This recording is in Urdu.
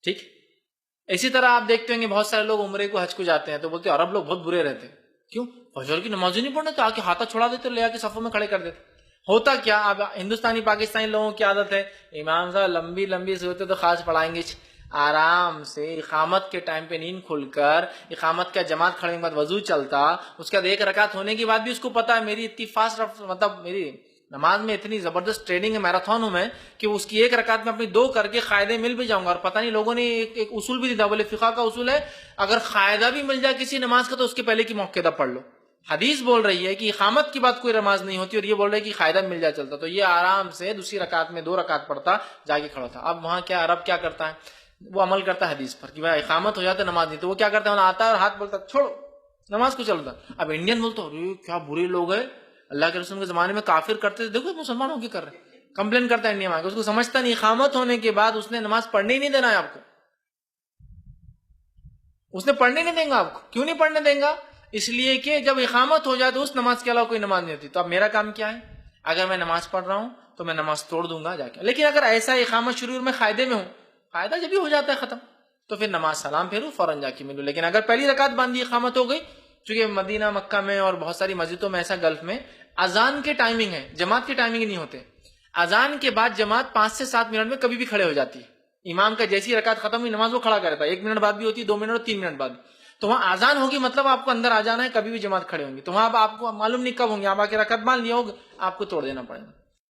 ٹھیک. اسی طرح آپ دیکھتے ہوں گے بہت سارے لوگ عمرے کو حج کو جاتے ہیں تو بولتے ہیں عرب لوگ بہت برے رہتے ہیں. کیوں؟ فجر کی نماز ہی نہیں پڑھنا تو آ کے ہاتھا چھوڑا دیتے لے آ کے صفوں میں کھڑے کر دیتے. ہوتا کیا، اب ہندوستانی پاکستانی لوگوں کی عادت ہے امام صاحب لمبی لمبی صورتیں تو خاص پڑھائیں گے، آرام سے اقامت کے ٹائم پہ نیند کھل کر اقامت کا جماعت کھڑے کے بعد وضو چلتا، اس کے بعد ایک رکعت ہونے کے بعد بھی اس کو پتا ہے میری اتنی فاسٹ مطلب میری نماز میں اتنی زبردست ٹریننگ ہے، میراتھن ہوں میں کہ اس کی ایک رکعت میں اپنی 2 کر کے قاعدے مل بھی جاؤں گا. اور پتہ نہیں لوگوں نے ایک اصول بھی دیا، بولے فقہ کا اصول ہے اگر قاعدہ بھی مل جائے کسی نماز کا تو اس کے پہلے کی موقعہ پڑھ لو. حدیث بول رہی ہے کہ اقامت کی بات کوئی نماز نہیں ہوتی، اور یہ بول رہے کہ قاعدہ مل جائے چلتا. تو یہ آرام سے دوسری رکعت میں 2 رکعت پڑھتا، جا کے کھڑا تھا. اب وہاں کیا عرب کیا کرتا ہے، وہ عمل کرتا ہے حدیث پر کہ بھائی اقامت ہو جاتا نماز نہیں، تو وہ کیا کرتا ہے آتا ہے اور ہاتھ بولتا چھوڑو نماز کو چلتا. اب انڈین بولتا ارے کیا برے لوگ ہیں، اللہ کے رسول کے زمانے میں کافر کرتے تھے، دیکھو مسلمانوں کی کر رہے ہیں، کمپلین کرتا ہے انڈیا میں. اس کو سمجھتا نہیں اقامت ہونے کے بعد اس نے نماز پڑھنے ہی نہیں دینا ہے آپ کو، اس نے پڑھنے نہیں دیں گا آپ کو. کیوں نہیں پڑھنے دیں گا؟ اس لیے کہ جب اقامت ہو جائے تو اس نماز کے علاوہ کوئی نماز نہیں ہوتی. تو اب میرا کام کیا ہے، اگر میں نماز پڑھ رہا ہوں تو میں نماز توڑ دوں گا جا کے. لیکن اگر ایسا اقامت شروع میں قاعدے میں ہوں، قاعدہ جب بھی ہو جاتا ہے ختم، تو پھر نماز سلام پھیروں فوراً جا کے ملوں. لیکن اگر پہلی رکعت باندھی اقامت ہو گئی، چونکہ مدینہ مکہ میں اور بہت ساری مسجدوں میں ایسا گلف میں اذان کے ٹائمنگ ہے، جماعت کے ٹائمنگ نہیں ہوتے. اذان کے بعد جماعت 5 سے 7 منٹ میں کبھی بھی کھڑے ہو جاتی ہے. امام کا جیسی رکعت ختم ہوئی نماز وہ کھڑا کرتا ہے، 1 منٹ بعد بھی ہوتی ہے، 2 منٹ اور 3 منٹ بعد. تو وہاں آزان ہوگی مطلب آپ کو اندر آ جانا ہے، کبھی بھی جماعت کھڑے ہوں گی. تو وہاں آپ کو معلوم نہیں کب ہوں گے، آپ آ کے رکعت مان لیا ہوگا، آپ کو توڑ دینا پڑے گا.